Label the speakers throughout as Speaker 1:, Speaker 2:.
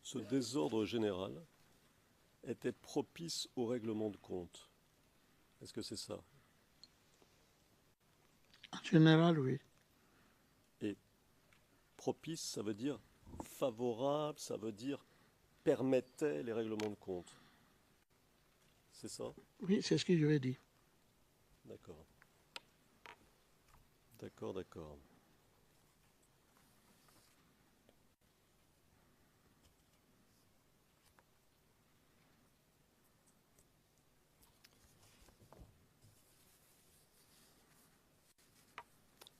Speaker 1: ce désordre général était propice au règlement de compte. Est-ce que c'est ça?
Speaker 2: En général, oui.
Speaker 1: Et propice, ça veut dire favorable, ça veut dire permettait les règlements de compte. C'est ça?
Speaker 2: Oui, c'est ce que je vais dire.
Speaker 1: D'accord. D'accord, d'accord.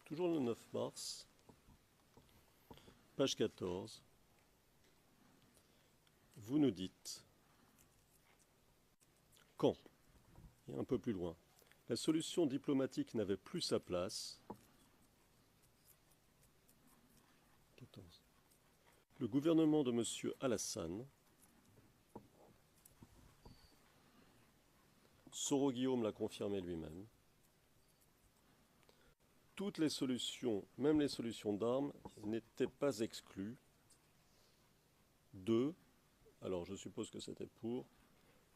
Speaker 1: Toujours le 9 mars, page 14, vous nous dites quand, et un peu plus loin, la solution diplomatique n'avait plus sa place. 14. Le gouvernement de M. Alassane, Soro-Guillaume l'a confirmé lui-même, toutes les solutions, même les solutions d'armes, n'étaient pas exclues. 2. Alors je suppose que c'était pour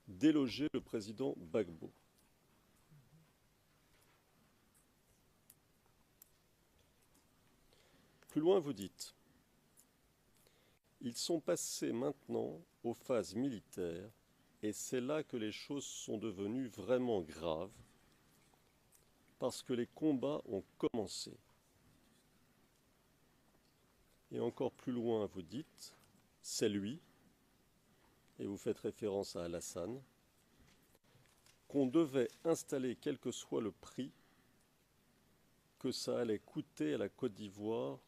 Speaker 1: déloger le président Gbagbo. Plus loin, vous dites, ils sont passés maintenant aux phases militaires et c'est là que les choses sont devenues vraiment graves parce que les combats ont commencé. Et encore plus loin, vous dites, c'est lui, et vous faites référence à Alassane, qu'on devait installer quel que soit le prix que ça allait coûter à la Côte d'Ivoire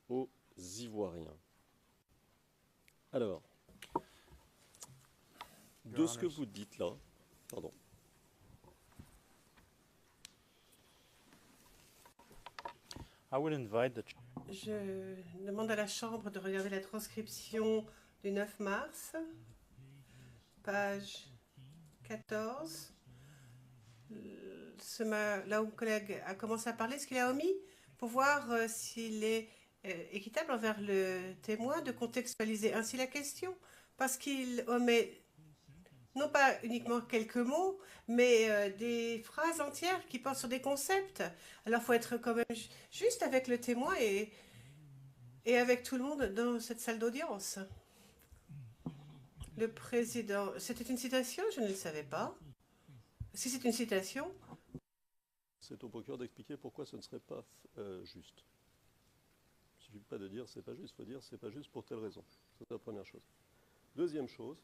Speaker 1: aux Ivoiriens. Alors, de ce que vous dites là, pardon.
Speaker 3: Je demande à la Chambre de regarder la transcription du 9 mars, page 14. Là où mon collègue a commencé à parler, ce qu'il a omis, pour voir s'il est équitable envers le témoin de contextualiser ainsi la question, parce qu'il omet non pas uniquement quelques mots, mais des phrases entières qui portent sur des concepts. Alors il faut être quand même juste avec le témoin et avec tout le monde dans cette salle d'audience. Le président... C'était une citation? Je ne le savais pas. Si c'est une citation...
Speaker 1: C'est au procureur d'expliquer pourquoi ce ne serait pas juste. Il ne suffit pas de dire c'est pas juste, il faut dire c'est pas juste pour telle raison. C'est la première chose. Deuxième chose,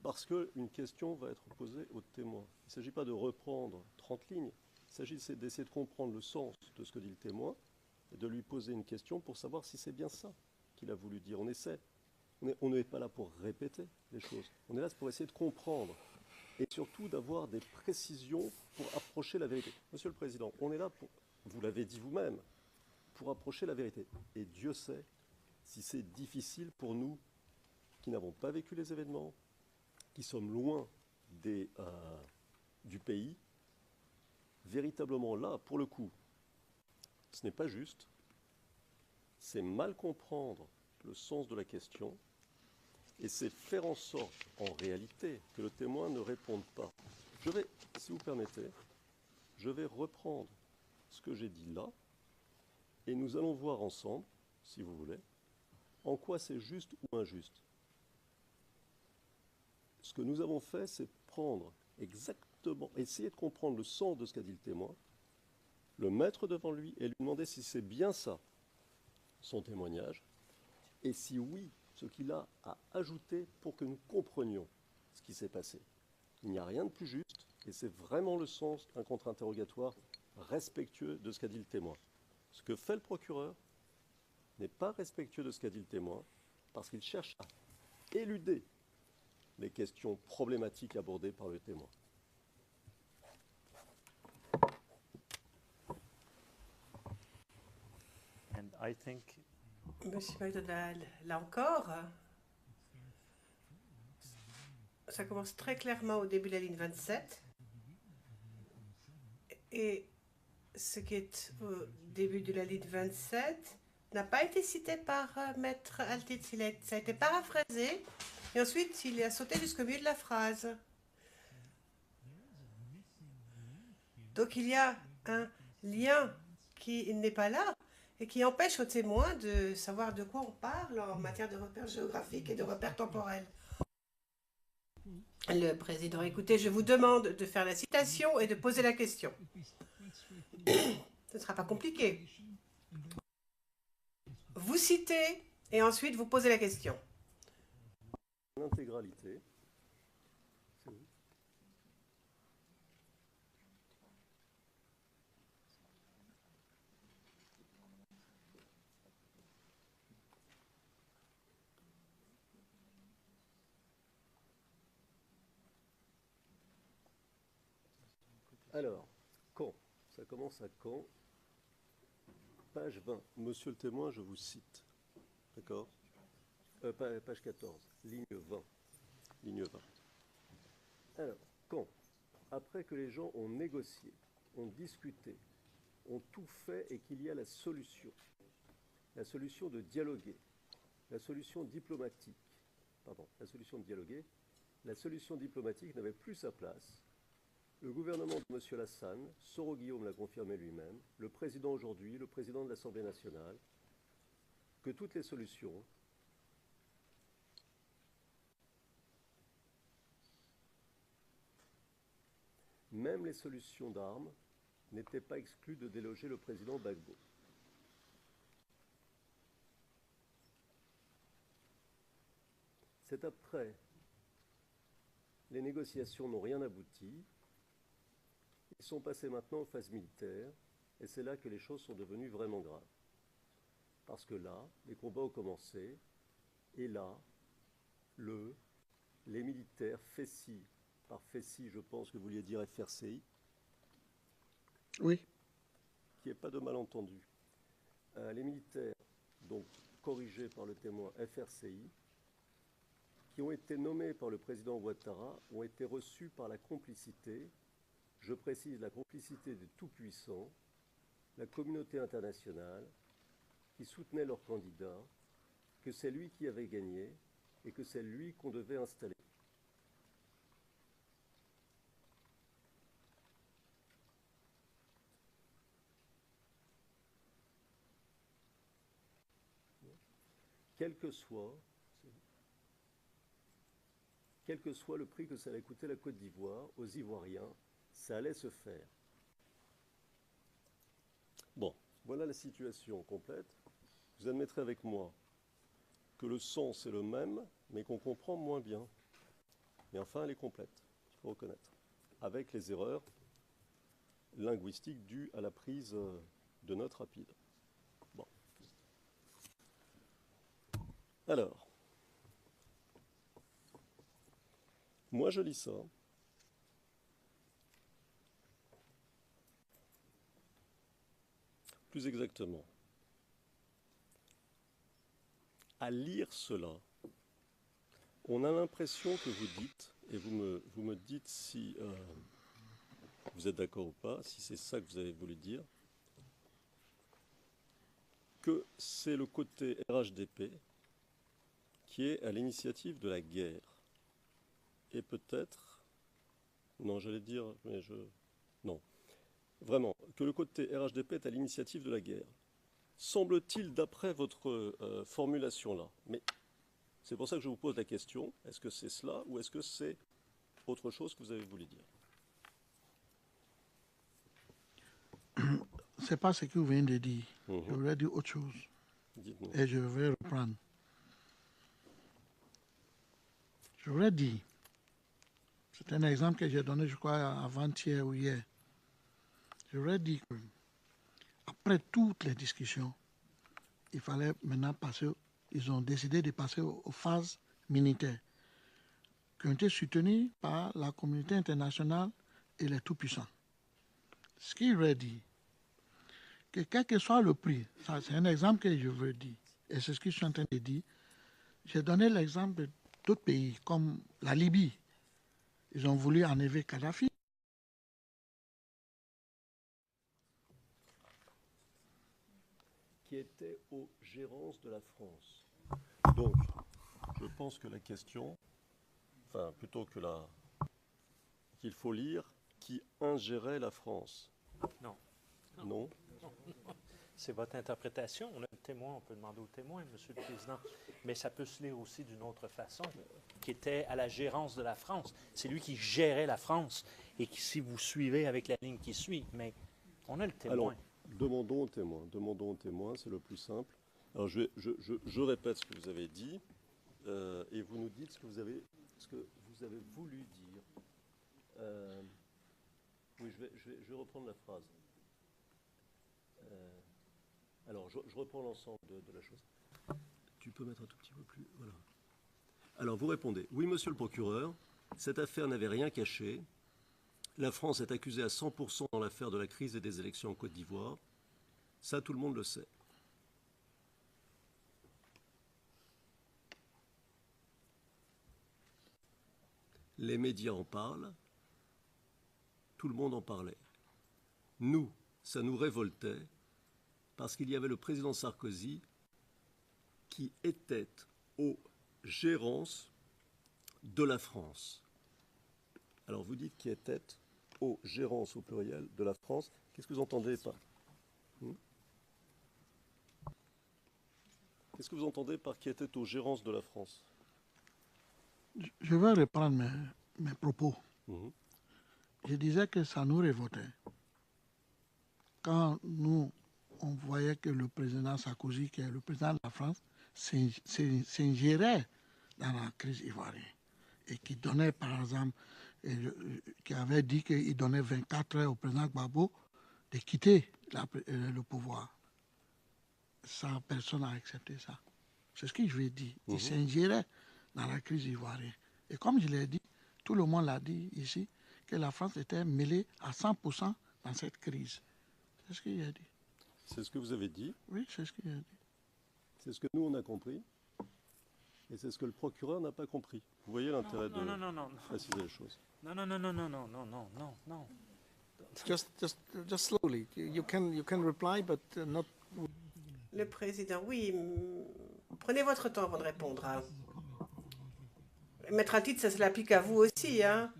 Speaker 1: parce qu'une question va être posée au témoin. Il ne s'agit pas de reprendre 30 lignes, il s'agit d'essayer de comprendre le sens de ce que dit le témoin et de lui poser une question pour savoir si c'est bien ça qu'il a voulu dire. On essaie. On n'est pas là pour répéter les choses. On est là pour essayer de comprendre et surtout d'avoir des précisions pour approcher la vérité. Monsieur le Président, on est là pour, vous l'avez dit vous-même, pour approcher la vérité. Et Dieu sait si c'est difficile pour nous qui n'avons pas vécu les événements, qui sommes loin du pays, véritablement là, pour le coup, ce n'est pas juste, c'est mal comprendre le sens de la question, et c'est faire en sorte, en réalité, que le témoin ne réponde pas. Je vais, si vous permettez, je vais reprendre ce que j'ai dit là, et nous allons voir ensemble, si vous voulez, en quoi c'est juste ou injuste. Ce que nous avons fait, c'est prendre exactement, essayer de comprendre le sens de ce qu'a dit le témoin, le mettre devant lui et lui demander si c'est bien ça, son témoignage, et si oui, ce qu'il a à ajouter pour que nous comprenions ce qui s'est passé. Il n'y a rien de plus juste, et c'est vraiment le sens d'un contre-interrogatoire respectueux de ce qu'a dit le témoin. Ce que fait le procureur n'est pas respectueux de ce qu'a dit le témoin, parce qu'il cherche à éluder les questions problématiques abordées par le témoin.
Speaker 4: And I think...
Speaker 3: Monsieur McDonald, là encore, ça commence très clairement au début de la ligne 27. Et ce qui est au début de la ligne 27 n'a pas été cité par Maître Altitzilet. Ça a été paraphrasé et ensuite il a sauté jusqu'au milieu de la phrase. Donc il y a un lien qui n'est pas là et qui empêche aux témoins de savoir de quoi on parle en matière de repères géographiques et de repères temporels. Le président, écoutez, je vous demande de faire la citation et de poser la question. Ce ne sera pas compliqué. Vous citez et ensuite vous posez la question.
Speaker 1: L'intégralité. C'est où? Alors, quand? Ça commence à quand? Page 20. Monsieur le témoin, je vous cite. D'accord? Page 14, ligne 20. Ligne 20. Alors, quand? Après que les gens ont négocié, ont discuté, ont tout fait et qu'il y a la solution de dialoguer, la solution diplomatique, la solution de dialoguer, la solution diplomatique n'avait plus sa place. Le gouvernement de M. Lassane, Soro Guillaume l'a confirmé lui-même, le président aujourd'hui, le président de l'Assemblée nationale, que toutes les solutions même les solutions d'armes n'étaient pas exclues de déloger le président Gbagbo. C'est après, les négociations n'ont rien abouti, ils sont passés maintenant aux phases militaires, et c'est là que les choses sont devenues vraiment graves. Parce que là, les combats ont commencé, et là, les militaires FESI, par FESI, je pense que vous vouliez dire FRCI.
Speaker 2: Oui.
Speaker 1: Qui n'est pas de malentendu. Les militaires, donc corrigés par le témoin FRCI, qui ont été nommés par le président Ouattara, ont été reçus par la complicité, je précise la complicité des tout-puissants, la communauté internationale, qui soutenait leur candidat, que c'est lui qui avait gagné et que c'est lui qu'on devait installer. Quel que soit le prix que ça allait coûter la Côte d'Ivoire, aux Ivoiriens, ça allait se faire. Bon, voilà la situation complète. Vous admettrez avec moi que le sens est le même, mais qu'on comprend moins bien. Mais enfin, elle est complète, il faut reconnaître, avec les erreurs linguistiques dues à la prise de notes rapides. Bon. Alors, moi je lis ça. Plus exactement, à lire cela, on a l'impression que vous dites, et vous me dites si vous êtes d'accord ou pas, si c'est ça que vous avez voulu dire, que c'est le côté RHDP qui est à l'initiative de la guerre. Et peut-être, non, j'allais dire, mais non, vraiment, que le côté RHDP est à l'initiative de la guerre. Semble-t-il, d'après votre formulation là, mais c'est pour ça que je vous pose la question, est-ce que c'est cela ou est-ce que c'est autre chose que vous avez voulu dire?
Speaker 2: Ce n'est pas ce que vous venez de dire. Je voulais dire autre chose.
Speaker 1: Dites-nous.
Speaker 2: Et je vais reprendre. Je voulais dire, c'est un exemple que j'ai donné, je crois, avant-hier ou hier. Je voulais dire que, après toutes les discussions, il fallait maintenant passer, ils ont décidé de passer aux phases militaires, qui ont été soutenues par la communauté internationale et les tout-puissants. Ce qui veut dire que quel que soit le prix, ça c'est un exemple que je veux dire, et c'est ce que je suis en train de dire, j'ai donné l'exemple d'autres pays, comme la Libye. Ils ont voulu enlever Kadhafi.
Speaker 1: Qui était aux gérances de la France. Donc, je pense que la question, enfin, plutôt que qu'il faut lire qui ingérait la France.
Speaker 4: Non.
Speaker 1: Non.
Speaker 4: C'est votre interprétation. On a le témoin, on peut demander au témoin, Monsieur le Président. Mais ça peut se lire aussi d'une autre façon, qui était à la gérance de la France. C'est lui qui gérait la France. Et qui, si vous suivez avec la ligne qui suit, mais on a le témoin.
Speaker 1: Alors, demandons au témoin, c'est le plus simple. Alors, je répète ce que vous avez dit, et vous nous dites ce que vous avez voulu dire. Oui, je vais reprendre la phrase. Alors, je reprends l'ensemble de la chose. Tu peux mettre un tout petit peu plus... Voilà. Alors, vous répondez. Oui, monsieur le procureur, cette affaire n'avait rien caché. La France est accusée à 100% dans l'affaire de la crise et des élections en Côte d'Ivoire. Ça, tout le monde le sait. Les médias en parlent. Tout le monde en parlait. Nous, ça nous révoltait parce qu'il y avait le président Sarkozy qui était aux gérances de la France. Alors vous dites qui était aux gérances au pluriel de la France. Qu'est-ce que vous entendez par Qu'est-ce que vous entendez par qui était aux gérances de la France?
Speaker 2: Je vais reprendre mes propos. Je disais que ça nous révoltait. Quand nous, on voyait que le président Sarkozy, qui est le président de la France, s'ingérait dans la crise ivoirienne et qui donnait, par exemple, qui avait dit qu'il donnait 24 heures au président Gbagbo de quitter le pouvoir. Ça, personne n'a accepté ça. C'est ce que je lui ai dit. Il s'ingérait dans la crise ivoirienne. Et comme je l'ai dit, tout le monde l'a dit ici, que la France était mêlée à 100% dans cette crise. C'est ce qu'il a dit.
Speaker 1: C'est ce que vous avez dit?
Speaker 2: Oui, c'est ce qu'il a dit.
Speaker 1: C'est ce que nous, on a compris. Et c'est ce que le procureur n'a pas compris. Vous voyez l'intérêt de préciser les choses.
Speaker 4: Non.
Speaker 5: Just slowly. You can reply, but not.
Speaker 3: Le président, oui. Prenez votre temps avant de répondre. Hein. Mettre un titre, ça se l'applique à vous aussi. Hein.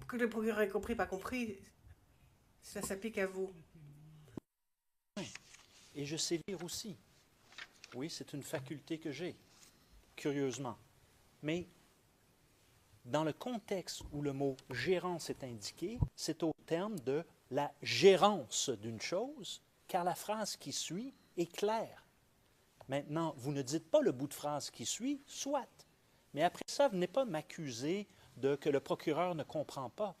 Speaker 3: Que le procureur ait compris, pas compris, ça s'applique à vous.
Speaker 4: Et je sais lire aussi. Oui, c'est une faculté que j'ai, curieusement. Mais dans le contexte où le mot « gérance » est indiqué, c'est au terme de la gérance d'une chose, car la phrase qui suit est claire. Maintenant, vous ne dites pas le bout de phrase qui suit, soit. Mais après ça, venez pas m'accuser de que le procureur ne comprend pas.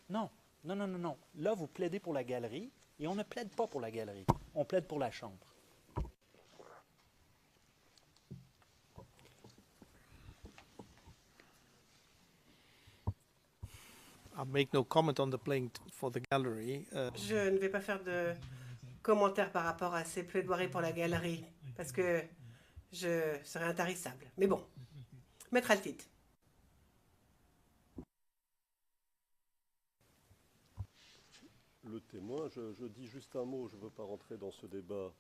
Speaker 4: Non. Là, vous plaidez pour la galerie, et on ne plaide pas pour la galerie. On plaide pour la chambre.
Speaker 5: I'll make no comment on the playing for the gallery.
Speaker 3: Je ne vais pas faire de commentaires par rapport à ces plaidoiries pour la galerie, parce que je serais intarissable. Mais bon, Maître Altid.
Speaker 1: Le témoin, je dis juste un mot, je ne veux pas rentrer dans ce débat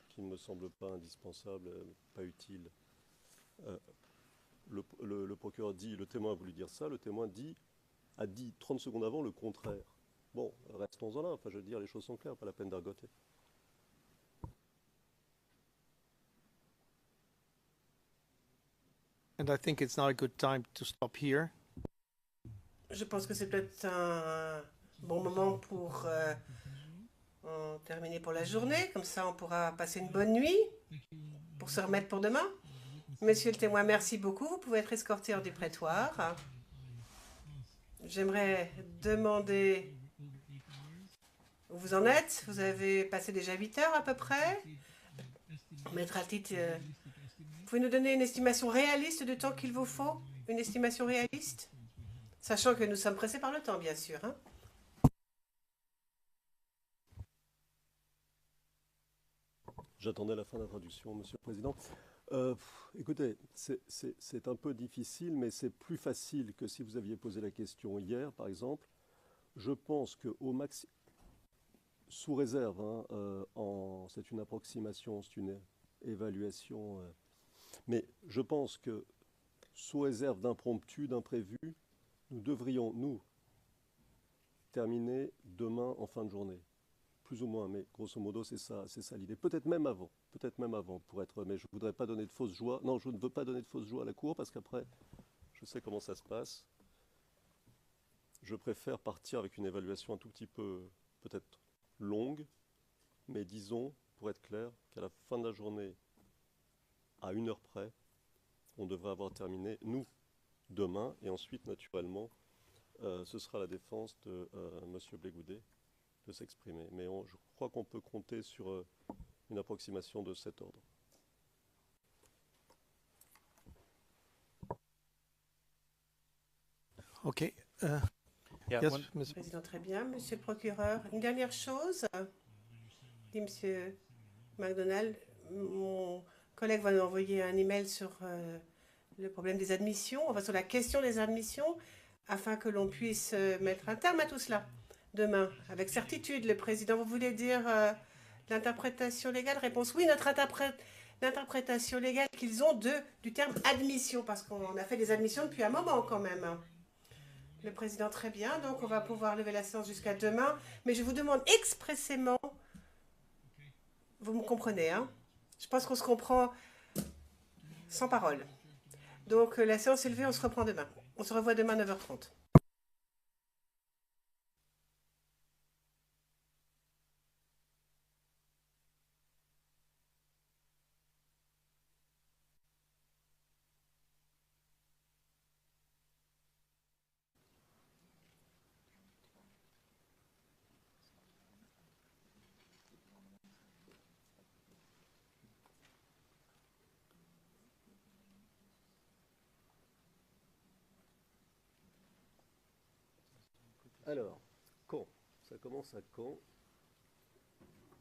Speaker 1: qui ne me semble pas indispensable, pas utile. Le procureur dit, le témoin a voulu dire ça, le témoin a dit 30 secondes avant le contraire. Bon, restons-en là, enfin je veux dire, les choses sont claires, pas la peine d'argoter.
Speaker 5: And I think it's now a good time to stop here.
Speaker 3: Je pense que c'est peut-être un bon moment pour en terminer pour la journée. Comme ça, on pourra passer une bonne nuit pour se remettre pour demain. Monsieur le témoin, merci beaucoup. Vous pouvez être escorté hors du prétoire. J'aimerais demander où vous en êtes. Vous avez passé déjà 8 heures à peu près. Maître Altid, vous pouvez nous donner une estimation réaliste du temps qu'il vous faut? Une estimation réaliste? Sachant que nous sommes pressés par le temps, bien sûr. Hein?
Speaker 1: J'attendais la fin de la traduction, Monsieur le Président. Écoutez, c'est un peu difficile, mais c'est plus facile que si vous aviez posé la question hier, par exemple. Je pense qu'au maximum, sous réserve, hein, c'est une approximation, c'est une évaluation, mais je pense que sous réserve d'impromptu, d'imprévu, nous devrions, nous, terminer demain en fin de journée. Plus ou moins, mais grosso modo, c'est ça l'idée. Peut-être même avant, pour être. Mais je ne voudrais pas donner de fausse joie. Non, je ne veux pas donner de fausse joie à la Cour, parce qu'après, je sais comment ça se passe. Je préfère partir avec une évaluation un tout petit peu, peut-être longue, mais disons, pour être clair, qu'à la fin de la journée, à 1 heure près, on devrait avoir terminé, nous, demain, et ensuite, naturellement, ce sera la défense de M. Blégoudet de s'exprimer. Mais je crois qu'on peut compter sur une approximation de cet ordre.
Speaker 5: Okay.
Speaker 4: Yeah,
Speaker 5: Yes,
Speaker 4: one-
Speaker 5: Ms.
Speaker 3: Président, très bien. Monsieur le procureur, une dernière chose, dit Monsieur MacDonald. Mon collègue va nous envoyer un email sur le problème des admissions, enfin sur la question des admissions, afin que l'on puisse mettre un terme à tout cela demain. Avec certitude, le président, vous voulez dire l'interprétation légale? Réponse oui, l'interprétation légale qu'ils ont du terme admission, parce qu'on a fait des admissions depuis un moment quand même. Le président, très bien, donc on va pouvoir lever la séance jusqu'à demain, mais je vous demande expressément, vous me comprenez, hein? Je pense qu'on se comprend sans parole. Donc la séance est levée, on se reprend demain. On se revoit demain à 9h30.
Speaker 1: Alors, quand? Ça commence à quand?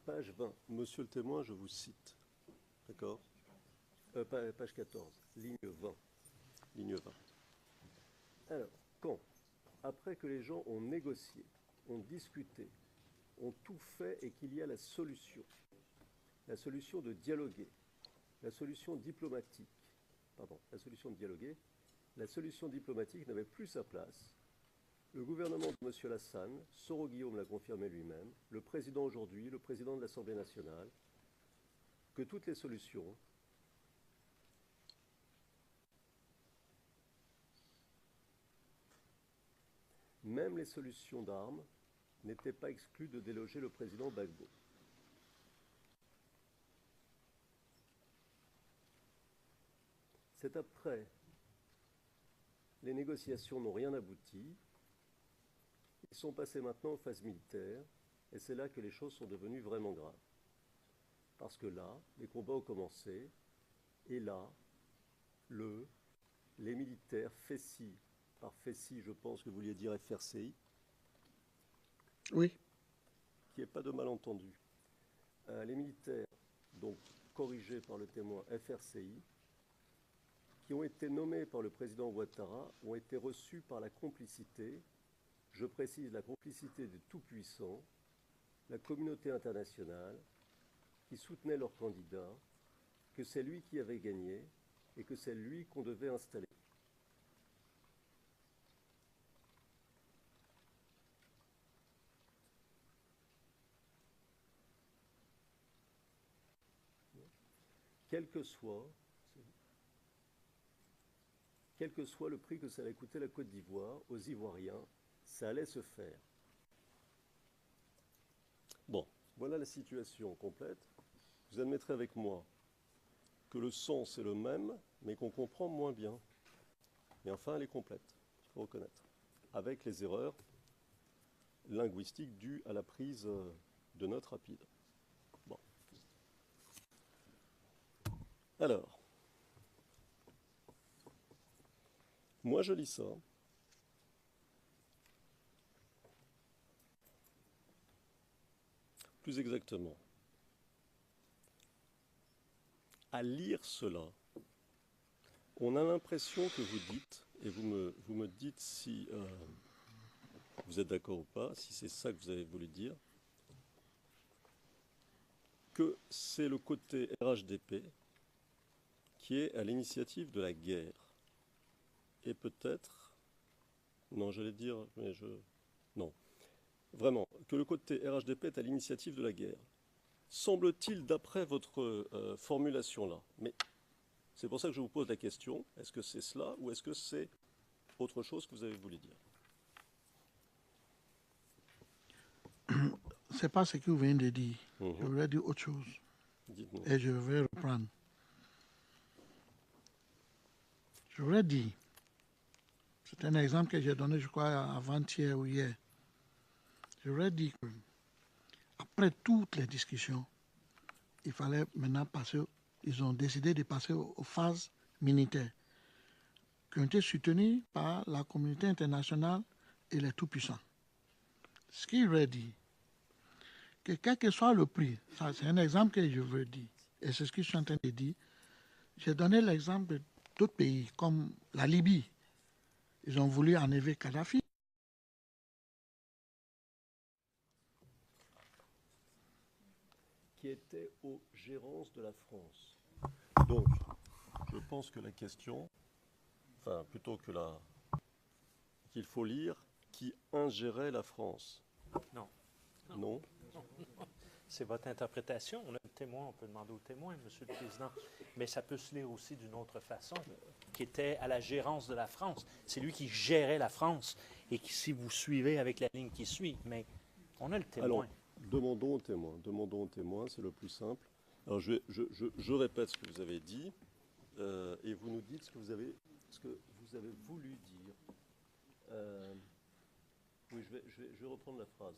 Speaker 1: Page 20. Monsieur le témoin, je vous cite. D'accord? Page 14, ligne 20. Ligne 20. Alors, quand? Après que les gens ont négocié, ont discuté, ont tout fait et qu'il y a la solution de dialoguer, la solution diplomatique, la solution diplomatique n'avait plus sa place. Le gouvernement de M. Lassane, Soro Guillaume l'a confirmé lui-même, le président aujourd'hui, le président de l'Assemblée nationale, que toutes les solutions même les solutions d'armes n'étaient pas exclues de déloger le président Gbagbo. C'est après, les négociations n'ont rien abouti, ils sont passés maintenant aux phases militaires, et c'est là que les choses sont devenues vraiment graves. Parce que là, les combats ont commencé, et là, les militaires FECI, par FECI, je pense que vous vouliez dire FRCI,
Speaker 2: Oui.
Speaker 1: qui n'est pas de malentendu. Les militaires, donc corrigés par le témoin FRCI, qui ont été nommés par le président Ouattara, ont été reçus par la complicité, je précise la complicité des tout-puissants, la communauté internationale, qui soutenait leur candidat, que c'est lui qui avait gagné et que c'est lui qu'on devait installer. Quel que soit le prix que ça allait coûter la Côte d'Ivoire, aux Ivoiriens, ça allait se faire. Bon, voilà la situation complète. Vous admettrez avec moi que le sens est le même, mais qu'on comprend moins bien. Mais enfin, elle est complète, il faut reconnaître, avec les erreurs linguistiques dues à la prise de notes rapides. Bon. Alors, moi je lis ça. Plus exactement, à lire cela, on a l'impression que vous dites, et vous me dites si vous êtes d'accord ou pas, si c'est ça que vous avez voulu dire, que c'est le côté RHDP qui est à l'initiative de la guerre. Et peut-être, non, j'allais dire, mais non, vraiment, que le côté RHDP est à l'initiative de la guerre. Semble-t-il, d'après votre formulation là. Mais c'est pour ça que je vous pose la question, est-ce que c'est cela ou est-ce que c'est autre chose que vous avez voulu dire?
Speaker 2: C'est pas ce que vous venez de dire. Je voulais dire autre chose.
Speaker 1: Dites-nous.
Speaker 2: Et je vais reprendre. Je voulais dire, c'est un exemple que j'ai donné, je crois, avant-hier ou hier. Je voulais dire que, après toutes les discussions, il fallait maintenant passer, ils ont décidé de passer aux phases militaires, qui ont été soutenues par la communauté internationale et les tout-puissants. Ce qui veut dire que quel que soit le prix, ça c'est un exemple que je veux dire, et c'est ce que je suis en train de dire, j'ai donné l'exemple d'autres pays, comme la Libye. Ils ont voulu enlever Kadhafi.
Speaker 1: Qui était aux gérances de la France. Donc, je pense que la question, enfin, plutôt que qu'il faut lire, qui ingérait la France.
Speaker 4: Non.
Speaker 1: Non.
Speaker 4: C'est votre interprétation. On a le témoin, on peut demander au témoin, Monsieur le Président. Mais ça peut se lire aussi d'une autre façon, qui était à la gérance de la France. C'est lui qui gérait la France. Et qui, si vous suivez avec la ligne qui suit, mais on a le témoin.
Speaker 1: Alors, demandons au témoin, c'est le plus simple. Alors, je répète ce que vous avez dit, et vous nous dites ce que vous avez voulu dire. Oui, je vais reprendre la phrase.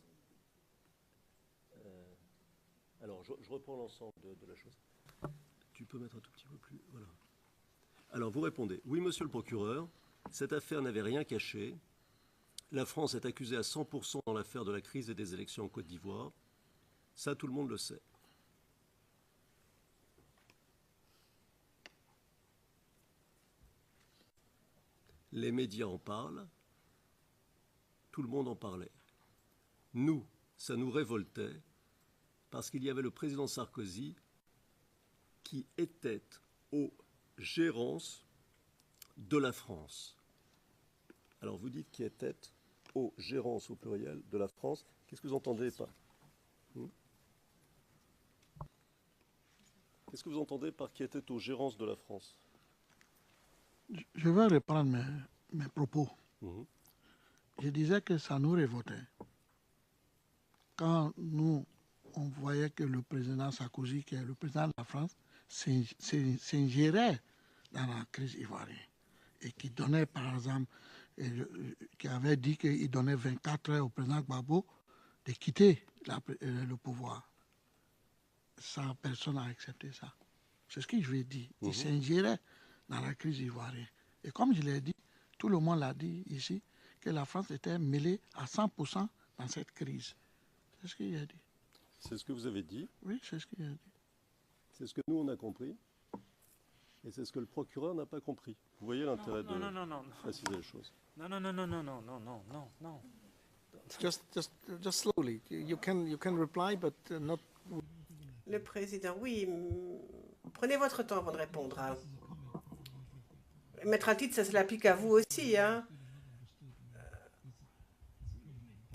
Speaker 1: Alors, je reprends l'ensemble de la chose. Tu peux mettre un tout petit peu plus... Voilà. Alors, vous répondez. Oui, monsieur le procureur, cette affaire n'avait rien caché. La France est accusée à 100% dans l'affaire de la crise et des élections en Côte d'Ivoire. Ça, tout le monde le sait. Les médias en parlent. Tout le monde en parlait. Nous, ça nous révoltait parce qu'il y avait le président Sarkozy qui était aux gérances de la France. Alors vous dites qui était aux gérances au pluriel de la France. Qu'est-ce que vous entendez par Qu'est-ce que vous entendez par qui était aux gérances de la France?
Speaker 2: Je vais reprendre mes propos. Je disais que ça nous révoltait. Quand nous, on voyait que le président Sarkozy, qui est le président de la France, s'ingérait dans la crise ivoirienne et qui donnait, par exemple, qui avait dit qu'il donnait 24 heures au président Gbagbo de quitter le pouvoir. Ça, personne n'a accepté ça. C'est ce que je lui ai dit. Il s'ingérait dans la crise ivoirienne. Et comme je l'ai dit, tout le monde l'a dit ici, que la France était mêlée à 100% dans cette crise. C'est ce qu'il a dit.
Speaker 1: C'est ce que vous avez dit.
Speaker 2: Oui, c'est ce qu'il a dit.
Speaker 1: C'est ce que nous, on a compris. Et c'est ce que le procureur n'a pas compris. Vous voyez l'intérêt de préciser les choses.
Speaker 4: Non.
Speaker 5: Just slowly. You can reply, but not.
Speaker 3: Le président, oui. Prenez votre temps avant de répondre. Hein. Mettre un titre, ça se l'applique à vous aussi. Hein.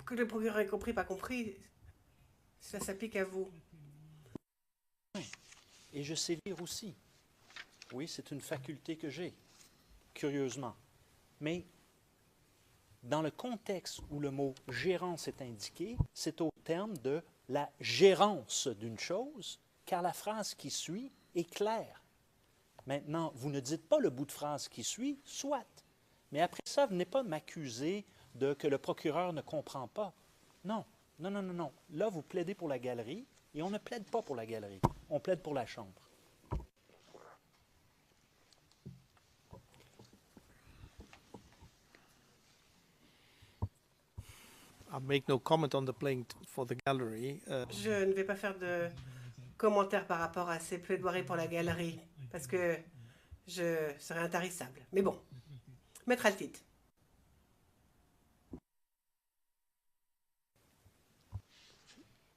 Speaker 3: Que le procureur ait compris, pas compris, ça s'applique à vous.
Speaker 4: Et je sais lire aussi. Oui, c'est une faculté que j'ai, curieusement. Mais dans le contexte où le mot gérance est indiqué, c'est au terme de la gérance d'une chose, car la phrase qui suit est claire. Maintenant, vous ne dites pas le bout de phrase qui suit, soit. Mais après ça, venez pas m'accuser de que le procureur ne comprend pas. Non. Là, vous plaidez pour la galerie, et on ne plaide pas pour la galerie. On plaide pour la Chambre.
Speaker 5: I'll make no comment on the playing for the gallery.
Speaker 3: Je ne vais pas faire de commentaires par rapport à ces plaidoiries pour la galerie, parce que je serais intarissable. Mais bon, Maître Altid.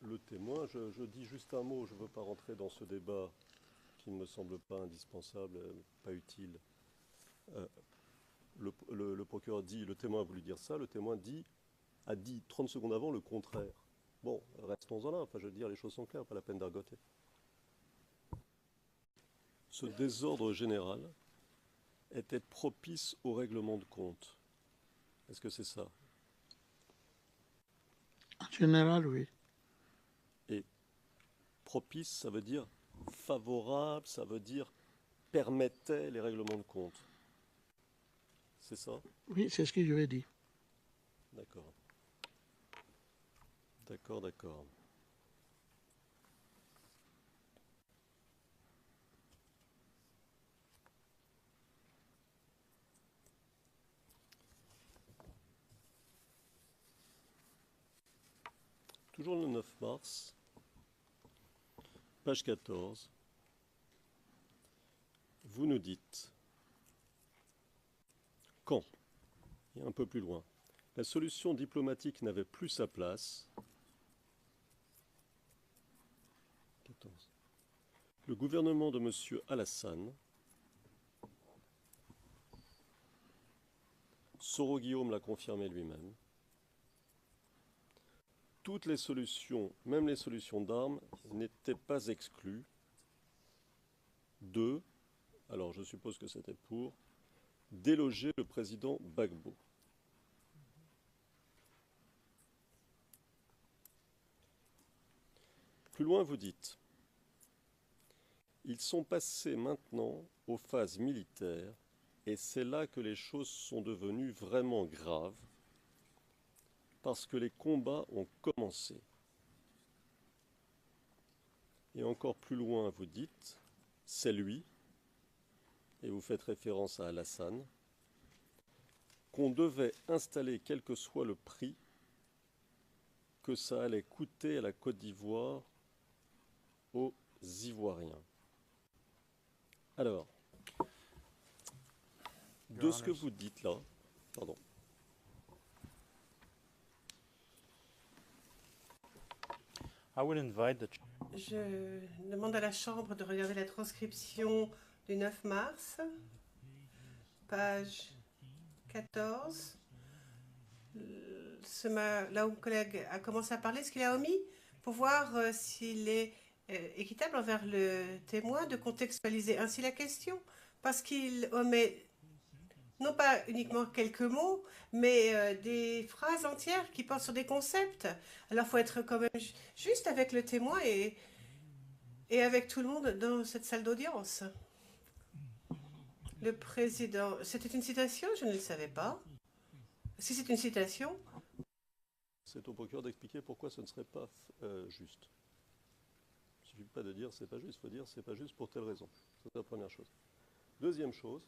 Speaker 1: le témoin, je dis juste un mot, je ne veux pas rentrer dans ce débat qui ne me semble pas indispensable, pas utile. Le procureur dit, le témoin a voulu dire ça, le témoin a dit 30 secondes avant le contraire. Bon, restons-en là, enfin je veux dire, les choses sont claires, pas la peine d'argoter. Ce désordre général était propice au règlement de compte. Est-ce que c'est ça?
Speaker 2: En général, oui.
Speaker 1: Et propice, ça veut dire favorable, ça veut dire permettait les règlements de compte. C'est ça?
Speaker 2: Oui, c'est ce que je vais dire.
Speaker 1: D'accord. D'accord, d'accord. Toujours le 9 mars, page 14, vous nous dites, quand, et un peu plus loin, la solution diplomatique n'avait plus sa place, 14, le gouvernement de M. Alassane, Soro-Guillaume l'a confirmé lui-même, toutes les solutions, même les solutions d'armes, n'étaient pas exclues. 2, alors je suppose que c'était pour déloger le président Gbagbo. Plus loin, vous dites, ils sont passés maintenant aux phases militaires et c'est là que les choses sont devenues vraiment graves parce que les combats ont commencé. Et encore plus loin, vous dites, c'est lui, et vous faites référence à Alassane, qu'on devait installer quel que soit le prix que ça allait coûter à la Côte d'Ivoire aux Ivoiriens. Alors, de ce que vous dites là, pardon.
Speaker 3: Je demande à la Chambre de regarder la transcription du 9 mars, page 14. Là où mon collègue a commencé à parler, ce qu'il a omis, pour voir s'il est équitable envers le témoin de contextualiser ainsi la question, parce qu'il omet non pas uniquement quelques mots, mais des phrases entières qui portent sur des concepts. Alors il faut être quand même juste avec le témoin et avec tout le monde dans cette salle d'audience. Le président, c'était une citation? Je ne le savais pas. Si c'est une citation,
Speaker 1: c'est au procureur d'expliquer pourquoi ce ne serait pas juste. Il ne suffit pas de dire c'est pas juste, il faut dire c'est pas juste pour telle raison. C'est la première chose. Deuxième chose,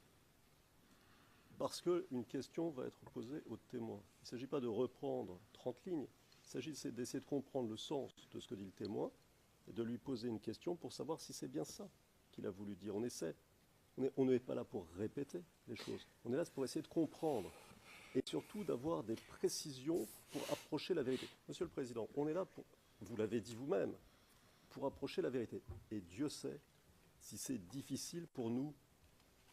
Speaker 1: parce qu'une question va être posée au témoin. Il ne s'agit pas de reprendre 30 lignes, il s'agit d'essayer de comprendre le sens de ce que dit le témoin et de lui poser une question pour savoir si c'est bien ça qu'il a voulu dire. On n'est pas là pour répéter les choses, on est là pour essayer de comprendre et surtout d'avoir des précisions pour approcher la vérité. Monsieur le Président, on est là pour, vous l'avez dit vous-même, pour approcher la vérité. Et Dieu sait si c'est difficile pour nous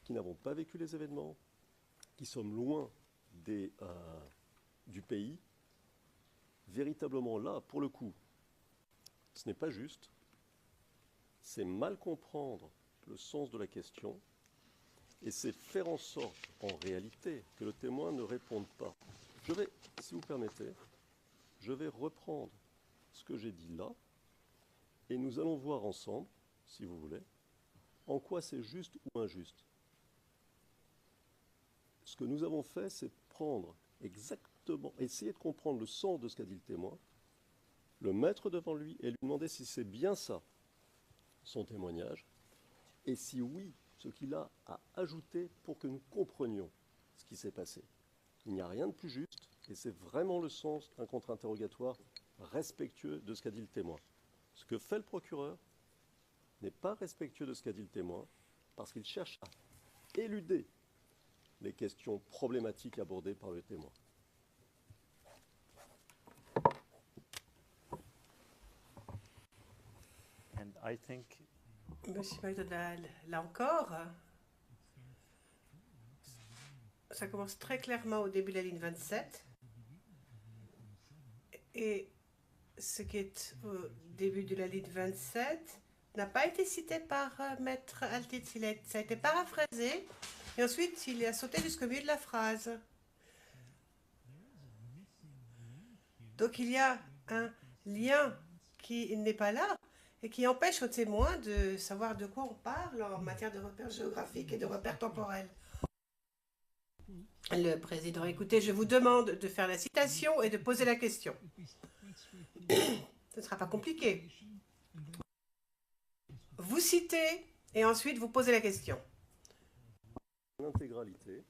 Speaker 1: qui n'avons pas vécu les événements, qui sommes loin du pays, véritablement là, pour le coup, ce n'est pas juste, c'est mal comprendre le sens de la question, et c'est faire en sorte, en réalité, que le témoin ne réponde pas. Je vais, si vous permettez, je vais reprendre ce que j'ai dit là, et nous allons voir ensemble, si vous voulez, en quoi c'est juste ou injuste. Ce que nous avons fait, c'est prendre exactement, essayer de comprendre le sens de ce qu'a dit le témoin, le mettre devant lui et lui demander si c'est bien ça, son témoignage, et si oui, ce qu'il a à ajouter pour que nous comprenions ce qui s'est passé. Il n'y a rien de plus juste, et c'est vraiment le sens d'un contre-interrogatoire respectueux de ce qu'a dit le témoin. Ce que fait le procureur n'est pas respectueux de ce qu'a dit le témoin, parce qu'il cherche à éluder les questions problématiques abordées par le témoin.
Speaker 4: I think
Speaker 3: Monsieur MacDonald, là encore, ça commence très clairement au début de la ligne 27. Et ce qui est au début de la ligne 27 n'a pas été cité par Maître Altitz. Ça a été paraphrasé et ensuite il a sauté jusqu'au milieu de la phrase. Donc il y a un lien qui n'est pas là et qui empêche aux témoins de savoir de quoi on parle en matière de repères géographiques et de repères temporels. Le président, écoutez, je vous demande de faire la citation et de poser la question. Ce ne sera pas compliqué. Vous citez et ensuite vous posez la question.
Speaker 1: L'intégralité,